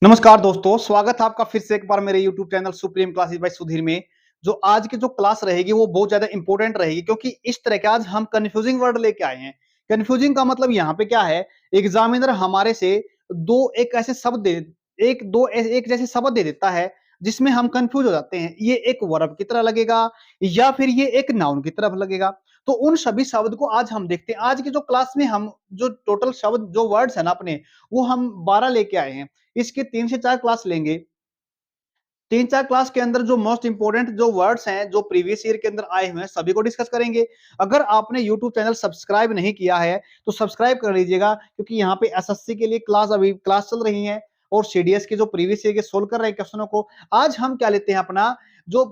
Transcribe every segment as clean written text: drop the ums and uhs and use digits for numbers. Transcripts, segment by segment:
नमस्कार दोस्तों, स्वागत है आपका फिर से एक बार मेरे YouTube channel supreme classes bye Sudhir में। जो आज की जो क्लास रहेगी वो बहुत ज्यादा इंपॉर्टेंट रहेगी क्योंकि इस तरह के आज हम कंफ्यूजिंग वर्ड लेके आए हैं। कंफ्यूजिंग का मतलब यहाँ पे क्या है, एग्जामिनर हमारे से एक जैसे शब्द दे देता है जिसमें हम कंफ्यूज हो जाते हैं। ये एक वर्ब की तरह लगेगा या फिर ये एक नाउन की तरफ लगेगा। तो उन सभी शब्द को आज हम देखते हैं। आज की जो क्लास में हम जो टोटल शब्द जो वर्ड्स है ना अपने, वो हम 12 लेके आए हैं। इसके 3 से 4 क्लास लेंगे। 3-4 क्लास के अंदर जो मोस्ट इंपोर्टेंट जो वर्ड्स हैं, जो प्रीवियस ईयर के अंदर आए हुए हैं, सभी को डिस्कस करेंगे। अगर आपने यूट्यूब चैनल सब्सक्राइब नहीं किया है, तो सब्सक्राइब कर लीजिएगा क्योंकि यहाँ पे एसएससी के लिए अभी क्लास चल रही है और सीडीएस के जो प्रीवियस ईयर के सोल्व कर रहे हैं क्वेश्चनों को। आज हम क्या लेते हैं अपना, जो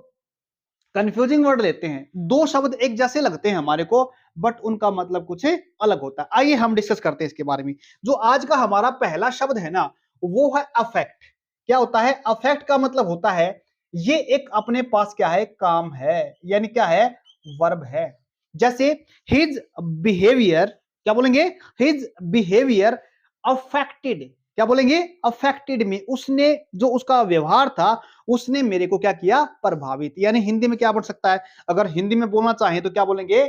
कंफ्यूजिंग वर्ड लेते हैं। 2 शब्द एक जैसे लगते हैं हमारे को, बट उनका मतलब कुछ अलग होता है। आइए हम डिस्कस करते हैं इसके बारे में। जो आज का हमारा पहला शब्द है ना, वो है अफेक्ट। क्या होता है? अफेक्ट का मतलब होता है, ये एक अपने पास क्या है, काम है, यानी क्या है, वर्ब है। जैसे हिज बिहेवियर, क्या बोलेंगे, हिज बिहेवियर अफेक्टेड, क्या बोलेंगे, अफेक्टेड में, उसने जो उसका व्यवहार था उसने मेरे को क्या किया, प्रभावित। यानी हिंदी में क्या बोल सकता है, अगर हिंदी में बोलना चाहे तो क्या बोलेंगे,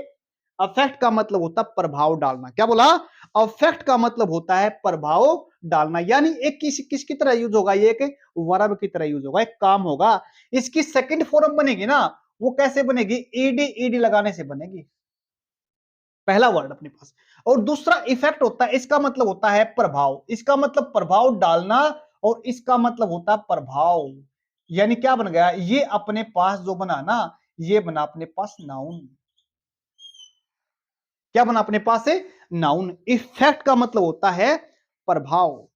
अफेक्ट का मतलब होता है प्रभाव डालना। क्या बोला? अफेक्ट का मतलब होता है प्रभाव डालना। यानी एक किसकी तरह यूज होगा, ये एक वर्ब की तरह यूज होगा, एक काम होगा। इसकी सेकंड फॉर्म बनेगी ना, वो कैसे बनेगी, ईडी ईडी लगाने से बनेगी। पहला वर्ड अपने पास। और दूसरा इफेक्ट होता है, इसका मतलब होता है प्रभाव। इसका मतलब प्रभाव डालना और इसका मतलब होता है प्रभाव। यानी क्या बन गया, ये अपने पास जो बना ना, ये बना अपने पास नाउन। क्या बना अपने पास है, नाउन। इफेक्ट का मतलब होता है प्रभाव।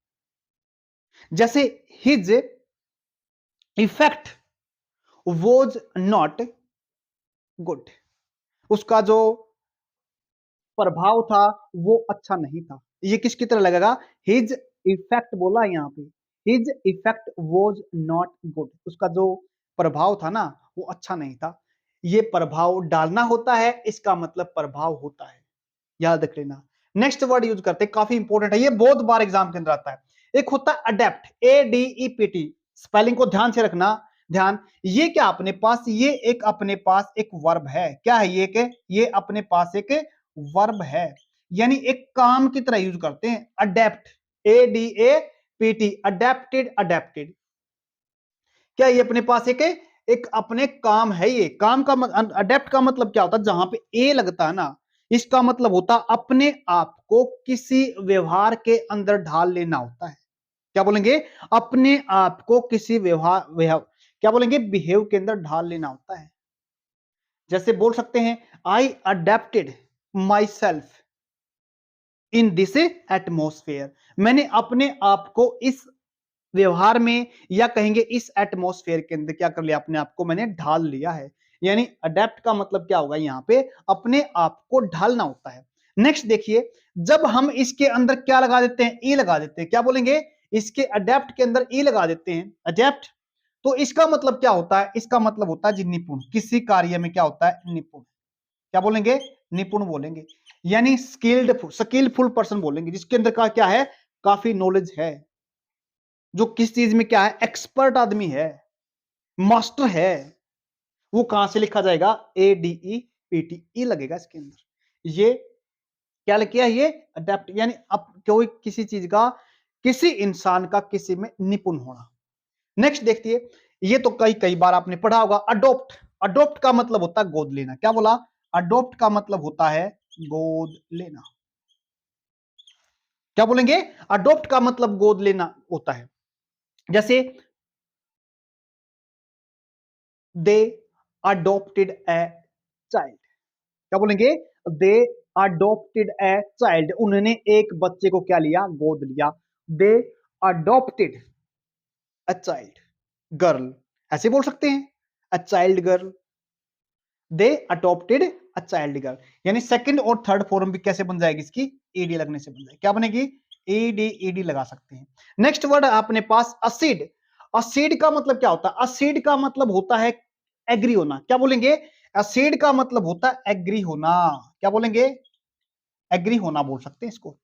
जैसे his effect was not good, उसका जो प्रभाव था वो अच्छा नहीं था। ये किसकी तरह लगेगा, हिज इफेक्ट बोला यहाँ पे, his effect was not good, उसका जो प्रभाव था ना वो अच्छा नहीं था। ये प्रभाव डालना होता है, इसका मतलब प्रभाव होता है, याद रख लेना। नेक्स्ट वर्ड यूज करते हैं, काफी इंपॉर्टेंट है, ये बहुत बार एग्जाम के अंदर आता है। एक होता है अडेप्ट, ADEPT, स्पेलिंग को ध्यान से रखना। ध्यान, ये क्या अपने पास, ये एक अपने पास एक वर्ब है। क्या है ये, के ये अपने पास एक वर्ब है, यानी एक काम की तरह यूज करते हैं। Adapt, ADAPT, adapted, adapted. क्या ये अपने पास एक एक अपने काम है। ये काम का अडेप्ट का मतलब क्या होता है, जहां पे ए लगता है ना, इसका मतलब होता है अपने आप को किसी व्यवहार के अंदर ढाल लेना होता है। क्या बोलेंगे, अपने आप को किसी क्या बोलेंगे, बिहेव के अंदर ढाल लेना होता है। जैसे बोल सकते हैं, I adapted myself in this atmosphere, मैंने अपने आप को इस व्यवहार में या कहेंगे इस एटमॉस्फेयर के अंदर क्या कर लिया, अपने आप को मैंने ढाल लिया है। यानी अडेप्ट का मतलब क्या होगा, यहाँ पे अपने आप को ढालना होता है। नेक्स्ट देखिए, जब हम इसके अंदर क्या लगा देते हैं, ई लगा देते हैं, क्या बोलेंगे, इसके अडेप्ट के अंदर ई लगा देते हैं, अडेप्ट। तो इसका मतलब क्या होता है, इसका मतलब होता है जी निपुण, किसी कार्य में क्या होता है, निपुण। क्या बोलेंगे, निपुण बोलेंगे। यानी स्किलफुल पर्सन बोलेंगे, जिसके अंदर का क्या है, काफी नॉलेज है, जो किस चीज में क्या है, एक्सपर्ट आदमी है, मास्टर है। वो कहां से लिखा जाएगा, ADEPT लगेगा इसके अंदर। ये क्या लिखा है, ये अडेप्ट, यानी अब कोई किसी चीज का, किसी इंसान का किसी में निपुण होना। नेक्स्ट देखिए, ये तो कई कई बार आपने पढ़ा होगा, अडोप्ट। अडोप्ट का मतलब होता है गोद लेना। क्या बोला, अडोप्ट का मतलब होता है गोद लेना। क्या बोलेंगे, अडोप्ट का मतलब गोद लेना होता है। जैसे दे अडोप्टेड ए चाइल्ड, क्या बोलेंगे, दे अडोप्टेड ए चाइल्ड, उन्होंने एक बच्चे को क्या लिया, गोद लिया। दे अडोप्टेड अ चाइल्ड गर्ल, ऐसे बोल सकते हैं, a child girl. They adopted a child girl, यानी सेकंड और थर्ड फॉर्म भी कैसे बन जाएगी इसकी, ईडी लगने से बन जाएगी। क्या बनेगी, ईडी लगा सकते हैं। नेक्स्ट वर्ड है अपने पास असिड। असिड का मतलब क्या होता है, असिड का मतलब होता है एग्री होना। क्या बोलेंगे, असिड का मतलब होता है एग्री होना। क्या बोलेंगे, एग्री होना बोल सकते हैं इसको।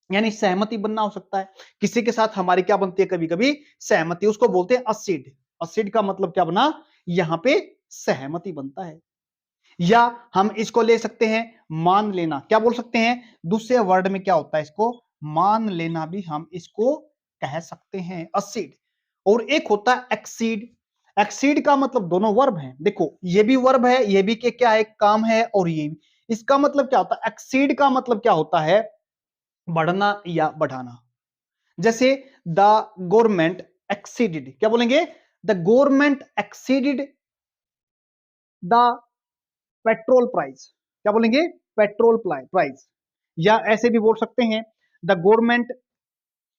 यानी सहमति बनना हो सकता है, किसी के साथ हमारी क्या बनती है कभी कभी सहमति, उसको बोलते हैं असिड। असिड का मतलब क्या बना, यहां पे सहमति बनता है। या हम इसको ले सकते हैं मान लेना, क्या बोल सकते हैं, दूसरे वर्ड में क्या होता है, इसको मान लेना भी हम इसको कह सकते हैं असिड। और एक होता है एक्सीड। एक्सीड का मतलब दोनों वर्ब हैं, देखो ये भी वर्ब है, ये भी क्या है, काम है, और ये भी। इसका मतलब क्या होता है, एक्सीड का मतलब क्या होता है, बढ़ना या बढ़ाना। जैसे द गवर्नमेंट एक्सीडेड, क्या बोलेंगे, the government exceeded the petrol price, क्या बोलेंगे, पेट्रोल प्राइस। या ऐसे भी बोल सकते हैं द गवर्नमेंट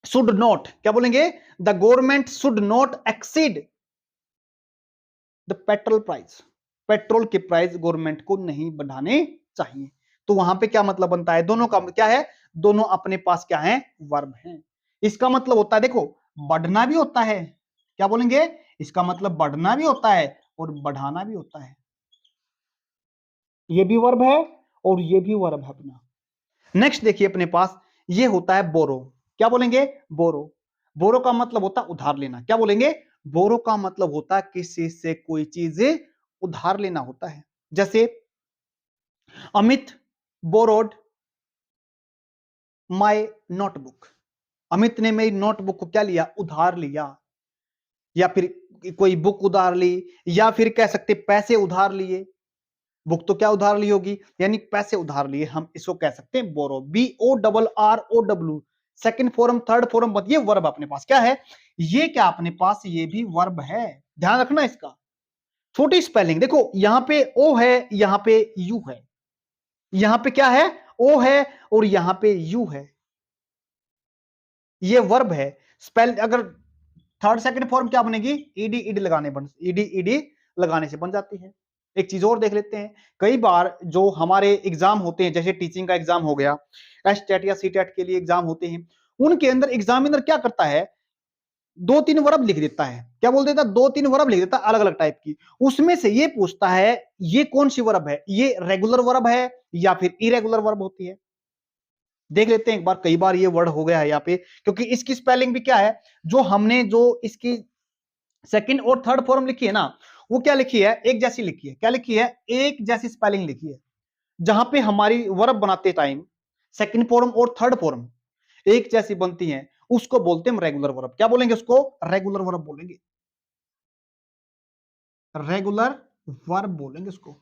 शुड नॉट, क्या बोलेंगे, the government should not exceed the petrol price. Petrol के प्राइस गवर्नमेंट को नहीं बढ़ाने चाहिए। तो वहां पे क्या मतलब बनता है, दोनों का क्या है, दोनों अपने पास क्या है, वर्ब है। इसका मतलब होता है, देखो बढ़ना भी होता है, क्या बोलेंगे, इसका मतलब बढ़ना भी होता है और बढ़ाना भी होता है। ये भी वर्ब है और ये भी वर्ब है अपना। नेक्स्ट देखिए अपने पास, ये होता है बोरो, क्या बोलेंगे, बोरो। बोरो का मतलब होता है उधार लेना, क्या बोलेंगे, बोरो का मतलब होता है किसी से कोई चीज उधार लेना होता है। जैसे Amit borrowed my notebook, Amit ने मेरी नोटबुक को क्या लिया, उधार लिया। या फिर कोई बुक उधार ली, या फिर कह सकते पैसे उधार लिए। बुक तो क्या उधार ली होगी, यानी पैसे उधार लिए, हम इसको कह सकते हैं बोरो, BORROW। Second form, third form, ये वर्ब अपने पास क्या है, ये क्या अपने पास, ये भी वर्ब है। ध्यान रखना इसका, छोटी स्पेलिंग देखो, यहां पे ओ है, यहां पे यू है, यहां पे क्या है, ओ है और यहां पे यू है, ये वर्ब है। स्पेल अगर थर्ड सेकंड फॉर्म क्या बनेगी, ईडी ईडी लगाने बन, ईडी ईडी लगाने से बन जाती है। एक चीज और देख लेते हैं, कई बार जो हमारे एग्जाम होते हैं, जैसे टीचिंग का एग्जाम हो गया, एसटेट या सीटेट के लिए एग्जाम होते हैं, उनके अंदर एग्जामिनर क्या करता है, दो तीन वर्ब लिख देता है, क्या बोल देता है, दो तीन वर्ब लिख देता है अलग अलग टाइप की। उसमें से ये पूछता है ये कौन सी वर्ब है, ये रेगुलर वर्ब है या फिर इरेगुलर वर्ब होती है। देख लेते हैं एक बार, कई बार ये वर्ड हो गया है यहाँ पे, क्योंकि इसकी स्पेलिंग भी क्या है, जो हमने जो इसकी सेकंड और थर्ड फॉर्म लिखी है ना, वो क्या लिखी है, एक जैसी लिखी है, क्या लिखी है, एक जैसी स्पेलिंग लिखी है। जहां पे हमारी वर्ब बनाते टाइम सेकंड फॉर्म और थर्ड फॉर्म एक जैसी बनती है, उसको बोलते हैं रेगुलर वर्ब, क्या बोलेंगे उसको, रेगुलर वर्ब बोलेंगे, रेगुलर वर्ब बोलेंगे उसको।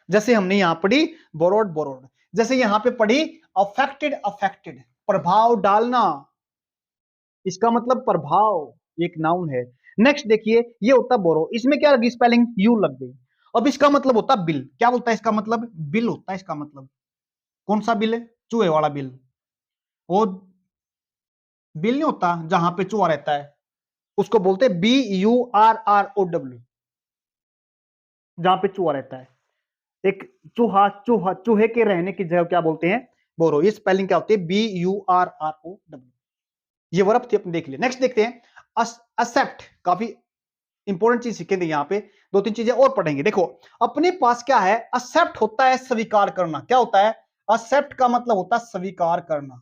जैसे हमने यहां पढ़ी बोरोड बोरोड, जैसे यहां पे पढ़ी अफेक्टेड अफेक्टेड, प्रभाव डालना, इसका मतलब प्रभाव, एक नाउन है। नेक्स्ट देखिए, ये होता है बोरो, इसमें क्या लगी स्पेलिंग, यू लग गई। अब इसका मतलब होता है बिल, क्या बोलता है इसका मतलब, बिल होता है इसका मतलब। कौन सा बिल है, चूहे वाला बिल। वो बिल नहीं होता जहां पे चूहा रहता है, उसको बोलते हैं BURROW, जहां पे चूहा रहता है। एक चूहा, चूहा, चूहे के रहने की जगह क्या बोलते हैं, बोरो। ये स्पेलिंग क्या होती है, BURROW। ये वर्ब थी, अपने देख लिया। नेक्स्ट देखते हैं एक्सेप्ट, काफी इंपॉर्टेंट चीज सीखेंगे यहां पे, दो तीन चीजें और पढ़ेंगे। देखो अपने पास क्या है, एक्सेप्ट होता है स्वीकार करना, क्या होता है, एक्सेप्ट का मतलब होता है स्वीकार करना।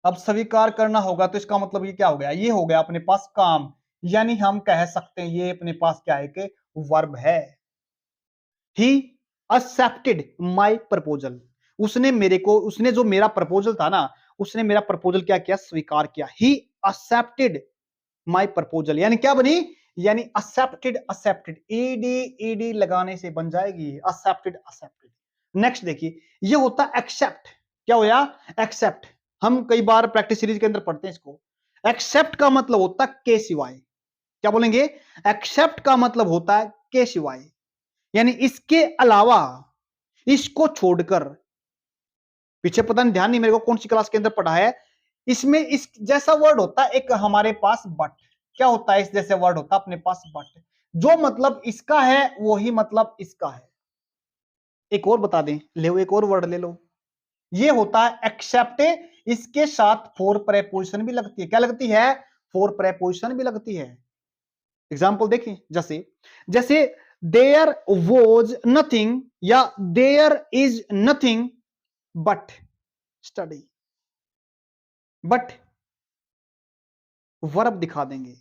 अब स्वीकार करना होगा तो इसका मतलब ये क्या हो गया, ये हो गया अपने पास काम, यानी हम कह सकते हैं ये अपने पास क्या है कि वर्ब है। ही एक्सेप्टेड माय प्रपोजल, उसने मेरे को, उसने जो मेरा प्रपोजल था ना, उसने मेरा प्रपोजल क्या किया, स्वीकार किया। ही एक्सेप्टेड माय प्रपोजल, यानी क्या बनी, यानी एक्सेप्टेड, एक्सेप्टेड ईडी ईडी लगाने से बन जाएगी एक्सेप्टेड एक्सेप्टेड। नेक्स्ट देखिए, ये होता है एक्सेप्ट, क्या होया, एक्सेप्ट। हम कई बार प्रैक्टिस सीरीज के अंदर पढ़ते हैं इसको। एक्सेप्ट का मतलब होता है के सिवाय, क्या बोलेंगे, एक्सेप्ट का मतलब होता है के सिवाय, यानी इसके अलावा, इसको छोड़कर। पीछे पता नहीं, ध्यान नहीं मेरे को कौन सी क्लास के अंदर पढ़ा है, इसमें इस जैसा वर्ड होता है एक हमारे पास बट, क्या होता है, इस जैसे वर्ड होता है अपने पास बट, जो मतलब इसका है वही मतलब इसका है। एक और बता दें, ले एक और वर्ड ले लो, ये होता है एक्सेप्ट, इसके साथ फोर प्रेपोजिशन भी लगती है, क्या लगती है, फोर प्रेपोजिशन भी लगती है। एग्जाम्पल देखिए, जैसे जैसे देयर वॉज नथिंग, या there is nothing but study, but verb दिखा देंगे।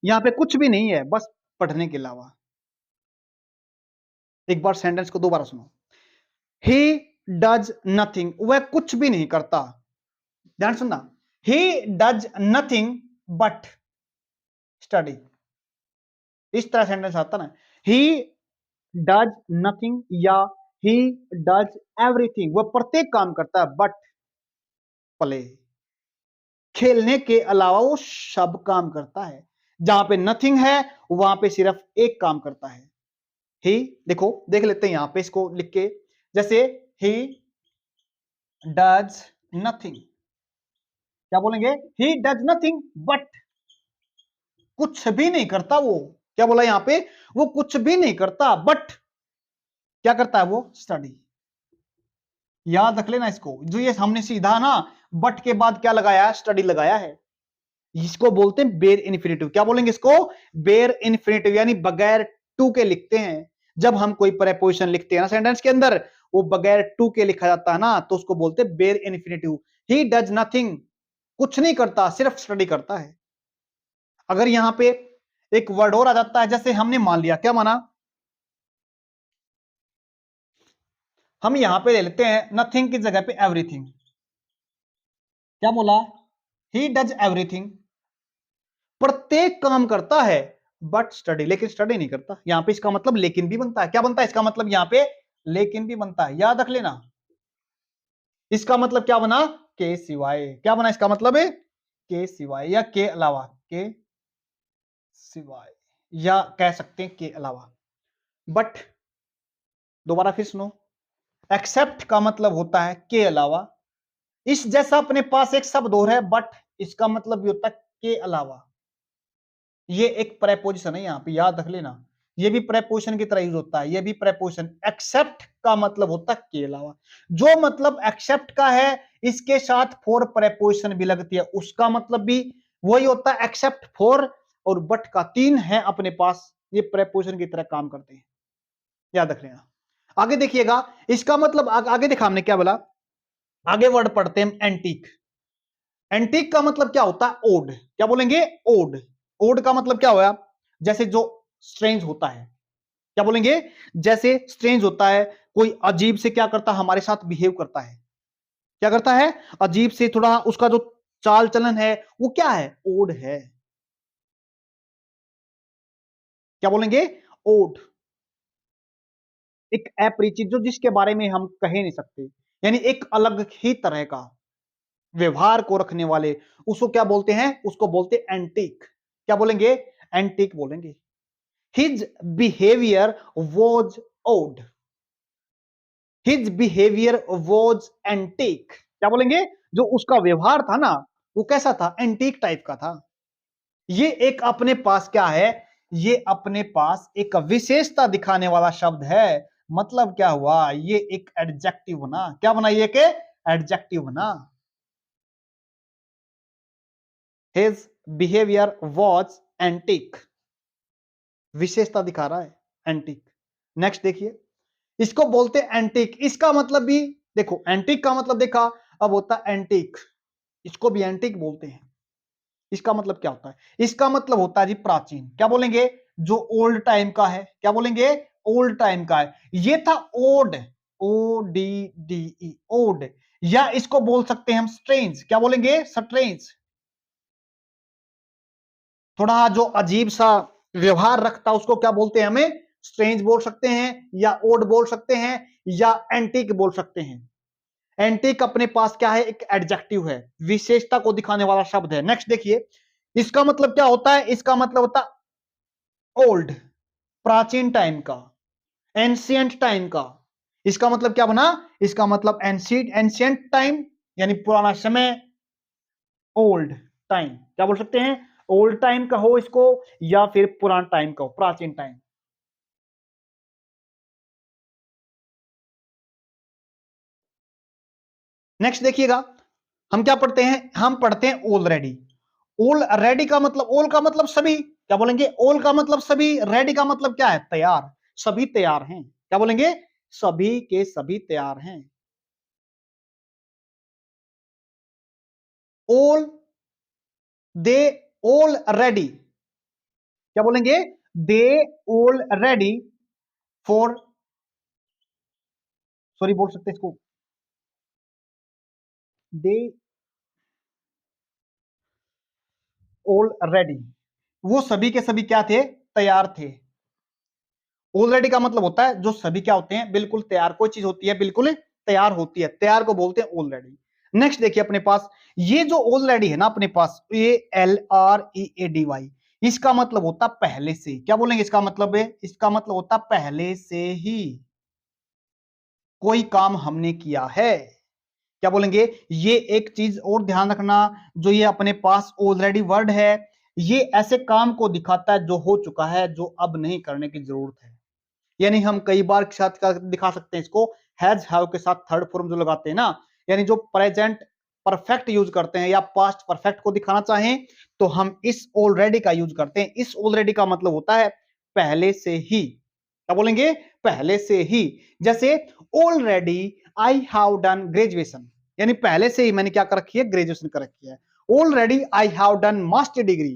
यहां पे कुछ भी नहीं है बस पढ़ने के अलावा। एक बार सेंटेंस को दोबारा सुनो। ही डज नथिंग, वह कुछ भी नहीं करता। ध्यान सुनना, he does nothing but study. इस तरह सेंटेंस आता ना, ही डज नथिंग या ही डज एवरीथिंग, वह प्रत्येक काम करता है बट प्ले, खेलने के अलावा वो सब काम करता है। जहां पे नथिंग है वहां पे सिर्फ एक काम करता है, ही। देखो देख लेते हैं यहां पे इसको लिख के, जैसे ही डज नथिंग, क्या बोलेंगे, ही डज नथिंग बट, कुछ भी नहीं करता वो। क्या बोला यहां पे, वो कुछ भी नहीं करता बट क्या करता है वो, स्टडी। याद रख लेना इसको, जो ये हमने सीधा ना बट के बाद क्या लगाया है, स्टडी लगाया है। इसको बोलते हैं बेर इन्फिनेटिव। क्या बोलेंगे इसको, बेर इन्फिनेटिव, यानी बगैर टू के लिखते हैं। जब हम कोई प्रेपोजिशन लिखते हैं ना सेंटेंस के अंदर, वो बगैर टू के लिखा जाता है ना, तो उसको बोलते हैं बेर इन्फिनेटिव। ही डज नथिंग, कुछ नहीं करता, सिर्फ स्टडी करता है। अगर यहां पे एक वर्ड और आ जाता है, जैसे हमने मान लिया, क्या माना, हम यहां पे ले लेते हैं नथिंग की जगह पे एवरीथिंग। क्या बोला, ही डज एवरीथिंग, प्रत्येक काम करता है बट स्टडी, लेकिन स्टडी नहीं करता। यहां पे इसका मतलब लेकिन भी बनता है। क्या बनता है इसका मतलब, यहां पे लेकिन भी बनता है, याद रख लेना। इसका मतलब क्या बना, के सिवाय। क्या बना इसका मतलब है, के सिवाय या के अलावा, के सिवाय, या कह सकते हैं के अलावा। बट दोबारा फिर सुनो, एक्सेप्ट का मतलब होता है के अलावा। इस जैसा अपने पास एक शब्द और है बट, इसका मतलब भी होता है के अलावा। ये एक प्रेपोजिशन है यहां पे, याद रख लेना। ये भी प्रेपोजिशन की तरह यूज होता है, ये भी प्रेपोजिशन। एक्सेप्ट का मतलब होता है के अलावा। जो मतलब एक्सेप्ट का है, इसके साथ फोर प्रेपोजिशन भी लगती है, उसका मतलब भी वही होता है एक्सेप्ट फोर। और बट का तीन है अपने पास, ये प्रेपोजिशन की तरह काम करते हैं, याद रख लेना। आगे देखिएगा, इसका मतलब आगे देखा हमने क्या बोला। आगे वर्ड पढ़ते हैं एंटीक। एंटीक का मतलब क्या होता है, ओड। क्या बोलेंगे, ओड। ओड का मतलब क्या होया, जैसे जो स्ट्रेंज होता है। क्या बोलेंगे, जैसे स्ट्रेंज होता है, कोई अजीब से क्या करता है, हमारे साथ बिहेव करता है। क्या करता है, अजीब से थोड़ा उसका जो चाल चलन है वो क्या है, ओड है। क्या बोलेंगे, ओड। एक अपरिचित, जो जिसके बारे में हम कह नहीं सकते, यानी एक अलग ही तरह का व्यवहार को रखने वाले, उसको क्या बोलते हैं, उसको बोलते हैं एंटीक। क्या बोलेंगे, एंटीक बोलेंगे। His behaviour was odd, his behaviour was antique. क्या बोलेंगे, जो उसका व्यवहार था ना, वो कैसा था, एंटीक टाइप का था। ये एक अपने पास क्या है, ये अपने पास एक विशेषता दिखाने वाला शब्द है। मतलब क्या हुआ, ये एक एडजेक्टिव बना। क्या बना, ये के एडजेक्टिव बना। हिज बिहेवियर वॉज एंटीक, विशेषता दिखा रहा है, एंटीक। नेक्स्ट देखिए, इसको बोलते हैं एंटीक। इसका मतलब भी देखो, एंटीक का मतलब देखा, अब होता है एंटीक, इसको भी एंटीक बोलते हैं। इसका मतलब क्या होता है, इसका मतलब होता है जी प्राचीन। क्या बोलेंगे, जो ओल्ड टाइम का है। क्या बोलेंगे, ओल्ड टाइम का है। ये था odd, O D D E, odd. या इसको बोल सकते हैं हम स्ट्रेंज। क्या बोलेंगे, स्ट्रेंज, थोड़ा जो अजीब सा व्यवहार रखता उसको क्या बोलते हैं, हमें स्ट्रेंज बोल सकते हैं, या ओड बोल सकते हैं, या एंटीक बोल सकते हैं। एंटीक अपने पास क्या है, एक एडजेक्टिव है, विशेषता को दिखाने वाला शब्द है। नेक्स्ट देखिए, इसका मतलब क्या होता है, इसका मतलब होता है ओल्ड, प्राचीन टाइम का, एंशियंट टाइम का। इसका मतलब क्या बना, इसका मतलब एंशियंट टाइम, यानी पुराना समय। ओल्ड टाइम क्या बोल सकते हैं, ओल्ड टाइम का हो इसको, या फिर पुराना टाइम का हो, प्राचीन टाइम। नेक्स्ट देखिएगा, हम क्या पढ़ते हैं, हम पढ़ते हैं ऑलरेडी। ऑलरेडी का मतलब, ऑल का मतलब सभी। क्या बोलेंगे, ऑल का मतलब सभी, रेडी का मतलब क्या है, तैयार। सभी तैयार हैं। क्या बोलेंगे, सभी के सभी तैयार हैं। ऑल, दे ऑलरेडी, क्या बोलेंगे? दे ऑलरेडी फॉर, सॉरी बोल सकते हैं इसको, दे ऑलरेडी, वो सभी के सभी क्या थे? तैयार थे। ऑलरेडी का मतलब होता है जो सभी क्या होते हैं? बिल्कुल तैयार। कोई चीज होती है बिल्कुल तैयार होती है, तैयार को बोलते हैं ऑलरेडी। नेक्स्ट देखिए अपने पास, ये जो ऑलरेडी है ना अपने पास, ये LREADY, इसका मतलब होता पहले से। क्या बोलेंगे इसका मतलब? है इसका मतलब होता पहले से ही कोई काम हमने किया है। क्या बोलेंगे? ये एक चीज और ध्यान रखना, जो ये अपने पास ऑलरेडी वर्ड है, ये ऐसे काम को दिखाता है जो हो चुका है, जो अब नहीं करने की जरूरत है। यानी हम कई बार के साथ दिखा सकते हैं इसको, हैज हैव के साथ थर्ड फॉर्म जो लगाते हैं ना, यानी जो प्रेजेंट परफेक्ट यूज करते हैं या पास्ट परफेक्ट को दिखाना चाहें तो हम इस ऑलरेडी का यूज करते हैं। इस ऑलरेडी का मतलब होता है पहले से ही। क्या बोलेंगे? पहले से ही। जैसे already I have done graduation, यानी पहले से ही मैंने क्या कर रखी है? ग्रेजुएशन कर रखी है। Already I have done master degree,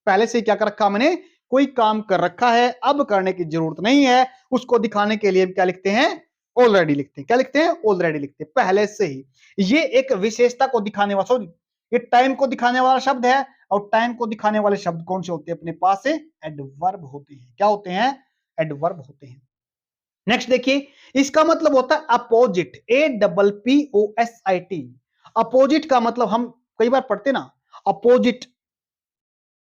पहले से क्या कर रखा मैंने? कोई काम कर रखा है, अब करने की जरूरत नहीं है। उसको दिखाने के लिए क्या लिखते हैं? ऑलरेडी लिखते हैं। क्या लिखते हैं? ऑलरेडी लिखते हैं, पहले से ही। ये एक विशेषता को दिखाने वाला, सॉरी ये टाइम को दिखाने वाला शब्द है, और टाइम को दिखाने वाले शब्द कौन से होते हैं अपने पास? से एडवर्ब होते हैं। क्या होते हैं? एडवर्ब होते हैं। नेक्स्ट देखिए, इसका मतलब होता है अपोजिट, APPOSIT। अपोजिट का मतलब हम कई बार पढ़ते ना, अपोजिट,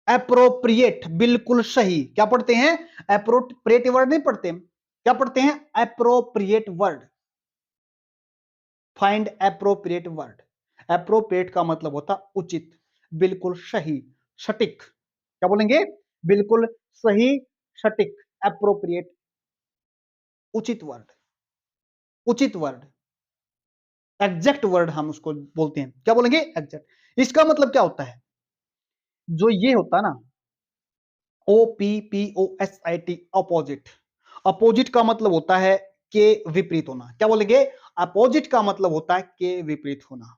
एप्रोप्रिएट, बिल्कुल सही। क्या पढ़ते हैं? एप्रोप्रिएट वर्ड नहीं पढ़ते, क्या पढ़ते हैं? Appropriate word. Find appropriate word. Appropriate का मतलब होता उचित, बिल्कुल सही, सटीक। क्या बोलेंगे? बिल्कुल सही, सटीक, एप्रोप्रिएट, उचित वर्ड, उचित वर्ड, एग्जैक्ट वर्ड हम उसको बोलते हैं। क्या बोलेंगे? एग्जैक्ट। इसका मतलब क्या होता है? जो ये होता है ना, OPPOSIT, अपोजिट। अपोजिट का मतलब होता है के विपरीत होना। क्या बोलेंगे? अपोजिट का मतलब होता है के विपरीत होना।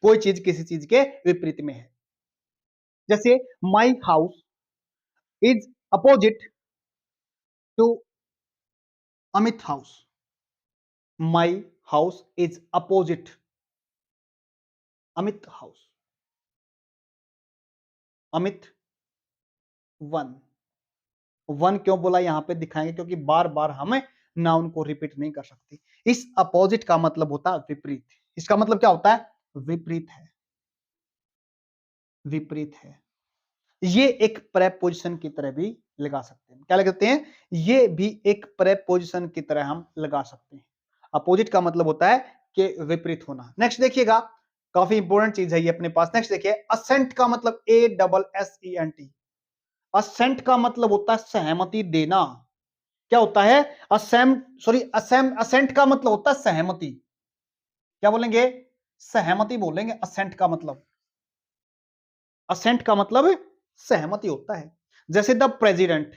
कोई चीज किसी चीज के विपरीत में है। जैसे my house is opposite to Amit house. My house is opposite Amit house. Amit one. One क्यों बोला यहां पे दिखाएंगे, क्योंकि बार बार हमें नाउन को रिपीट नहीं कर सकती। इस अपोजिट का मतलब होता है विपरीत। इसका मतलब क्या होता है? विपरीत है, विपरीत है। ये एक प्रेपोजिशन की तरह भी लगा सकते हैं। क्या लगाते हैं? ये भी एक प्रेपोजिशन की तरह हम लगा सकते हैं। अपोजिट का मतलब होता है कि विपरीत होना। नेक्स्ट देखिएगा, काफी इंपॉर्टेंट चीज है ये अपने पास। नेक्स्ट देखिए, असेंट का मतलब ASSENT। असेंट का मतलब होता है सहमति देना। क्या होता है? असेंट का मतलब होता है सहमति। क्या बोलेंगे? सहमति बोलेंगे असेंट का मतलब। असेंट का मतलब सहमति होता है। जैसे the president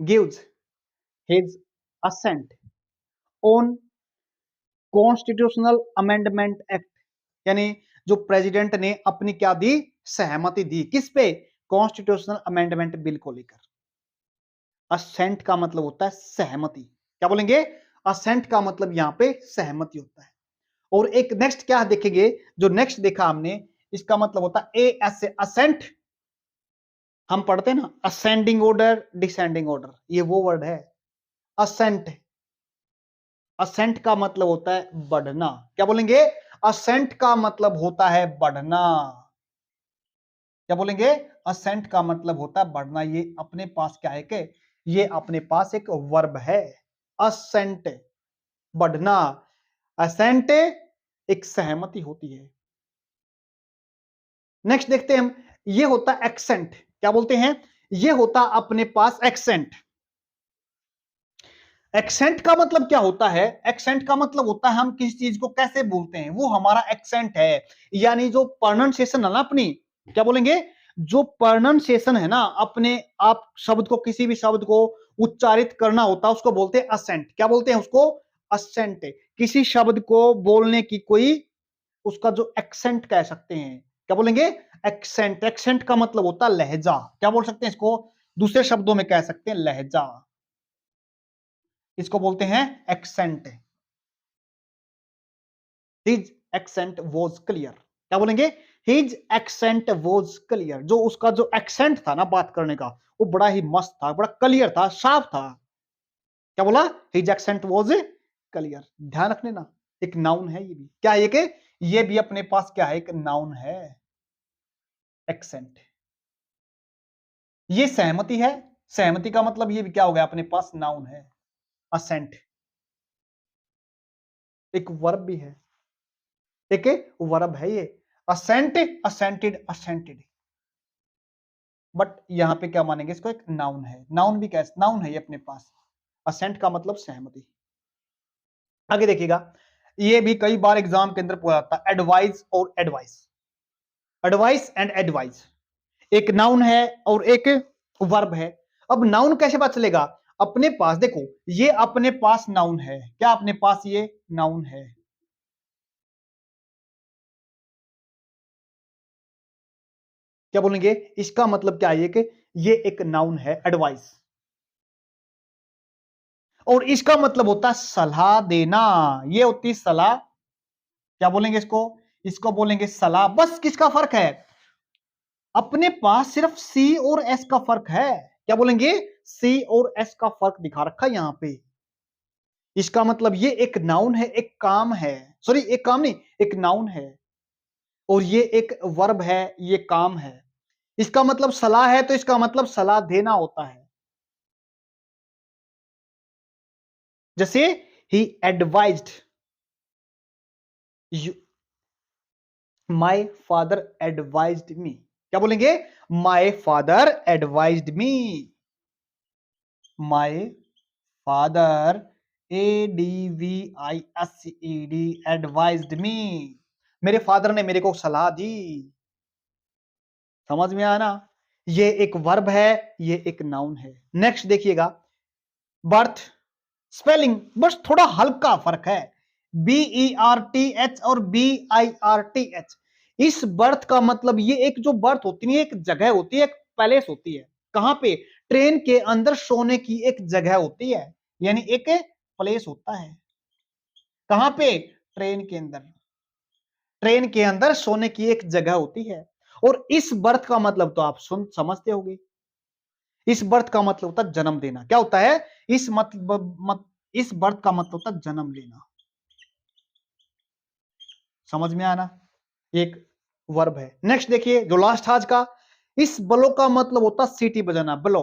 gives his assent on constitutional amendment act, यानी जो प्रेसिडेंट ने अपनी क्या दी? सहमति दी। किस पे? कॉन्स्टिट्यूशनल अमेंडमेंट बिल को लेकर। असेंट का मतलब होता है सहमति। क्या बोलेंगे? असेंट का मतलब यहां पे सहमति होता है। और एक नेक्स्ट क्या देखेंगे, जो नेक्स्ट देखा हमने, इसका मतलब होता है AS से असेंट। हम पढ़ते हैं ना असेंडिंग ऑर्डर, डिसेंडिंग ऑर्डर, ये वो वर्ड है असेंट। असेंट का मतलब होता है बढ़ना। क्या बोलेंगे? असेंट का मतलब होता है बढ़ना। क्या बोलेंगे? असेंट का मतलब होता है बढ़ना। ये अपने पास क्या है कि ये अपने पास एक वर्ब है, असेंट, बढ़ना। असेंट एक सहमति होती है। नेक्स्ट देखते हैं हम, ये होता है एक्सेंट। क्या बोलते हैं? ये होता अपने पास एक्सेंट। एक्सेंट का मतलब क्या होता है? एक्सेंट का मतलब होता है हम किसी चीज को कैसे बोलते हैं, वो हमारा एक्सेंट है। यानी जो प्रोनाउंसिएशन है ना अपनी, क्या बोलेंगे? जो प्रोनाउंसिएशन है ना अपने, आप शब्द को, किसी भी शब्द को उच्चारित करना होता है उसको बोलते हैं असेंट। क्या बोलते हैं उसको? असेंट। किसी शब्द को बोलने की कोई उसका जो एक्सेंट कह सकते हैं। क्या बोलेंगे? एक्सेंट। एक्सेंट का मतलब होता है लहजा। क्या बोल सकते हैं इसको? दूसरे शब्दों में कह सकते हैं लहजा। इसको बोलते हैं accent. His accent was clear. क्या बोलेंगे? His accent was clear. जो उसका जो एक्सेंट था ना बात करने का, वो बड़ा ही मस्त था, बड़ा क्लियर था, साफ था। क्या बोला? His accent was clear. ध्यान रखने ना, एक नाउन है ये भी। क्या है ये? कि ये भी अपने पास क्या है? एक नाउन है, एक्सेंट। ये सहमति है। सहमति का मतलब ये भी क्या हो गया? अपने पास नाउन है। असेंट एक वर्ब भी है, एक वर्ब है ये। Ascent, assented, assented. बट यहां पे क्या मानेंगे इसको? एक नाउन है। नाउन भी कैसे? नाउन है ये अपने पास। असेंट का मतलब सहमति। आगे देखिएगा, ये भी कई बार एग्जाम के अंदर पूछा जाता है, एडवाइस और एडवाइस। एडवाइस एंड एडवाइस एक नाउन है और एक वर्ब है। अब नाउन कैसे पता चलेगा? अपने पास देखो, ये अपने पास नाउन है। क्या अपने पास ये नाउन है? क्या बोलेंगे? इसका मतलब क्या है कि ये एक नाउन है, एडवाइस। और इसका मतलब होता है सलाह देना। ये होती सलाह। क्या बोलेंगे इसको? इसको बोलेंगे सलाह। बस किसका फर्क है? अपने पास सिर्फ सी और एस का फर्क है। क्या बोलेंगे? सी और एस का फर्क दिखा रखा है यहां पे। इसका मतलब ये एक नाउन है, एक काम है। सॉरी, एक काम नहीं, एक नाउन है। और ये एक वर्ब है, ये काम है। इसका मतलब सलाह है, तो इसका मतलब सलाह देना होता है। जैसे he advised you, my father advised me. क्या बोलेंगे? My father advised me. My father, ADVISED, advised me. मेरे फादर ने मेरे को सलाह दी। समझ में आया ना? ये एक वर्ब है, ये एक नाउन है। नेक्स्ट देखिएगा, बर्थ। स्पेलिंग बस थोड़ा हल्का फर्क है। BERTH और BIRTH। इस बर्थ का मतलब, ये एक जो बर्थ होती है, एक जगह होती है, एक पैलेस होती है। कहां पे? ट्रेन के अंदर सोने की एक जगह होती है, यानी एक प्लेस होता है। कहां पे? ट्रेन के अंदर। ट्रेन के अंदर सोने की एक जगह होती है। और इस बर्थ का मतलब तो आप सुन समझते होंगे। इस बर्थ का मतलब होता है जन्म देना। क्या होता है? इस बर्थ का मतलब होता है जन्म लेना। समझ में आना? एक वर्ब है। नेक्स्ट देखिए, जो लास्ट आज का, इस ब्लो का मतलब होता है सीटी बजाना। ब्लो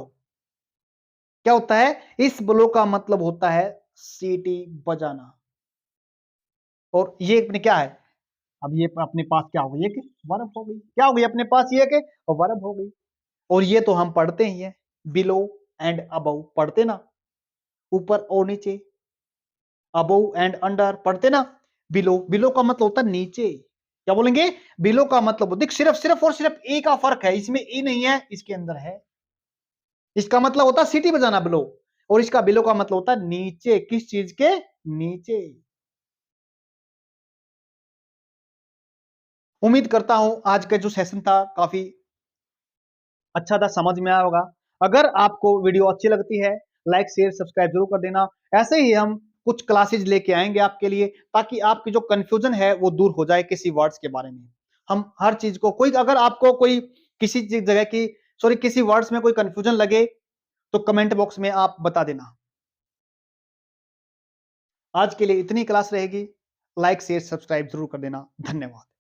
क्या होता है? इस ब्लो का मतलब होता है सीटी बजाना। और ये अपने क्या है? अब ये अपने पास क्या हो गई? ये वर्ब हो गई। क्या हो गई अपने पास? ये कि वर्ब हो गई। और ये तो हम पढ़ते ही हैं, बिलो एंड अबव पढ़ते ना, ऊपर और नीचे। अबव एंड अंडर पढ़ते ना। बिलो, बिलो का मतलब होता है नीचे। क्या बोलेंगे? बिलो का मतलब, देख सिर्फ सिर्फ और सिर्फ ए का फर्क है, इसमें ए नहीं है, इसके अंदर है। इसका मतलब होता है सीटी बजाना बिलो, और इसका बिलो का मतलब होता है नीचे। किस चीज के? नीचे। उम्मीद करता हूं आज का जो सेशन था काफी अच्छा था, समझ में आया होगा। अगर आपको वीडियो अच्छी लगती है, लाइक शेयर सब्सक्राइब जरूर कर देना। ऐसे ही हम कुछ क्लासेज लेके आएंगे आपके लिए, ताकि आपकी जो कंफ्यूजन है वो दूर हो जाए किसी वर्ड्स के बारे में। हम हर चीज को, कोई अगर आपको कोई किसी जगह की, सॉरी किसी वर्ड्स में कोई कंफ्यूजन लगे, तो कमेंट बॉक्स में आप बता देना। आज के लिए इतनी क्लास रहेगी। लाइक शेयर सब्सक्राइब जरूर कर देना। धन्यवाद।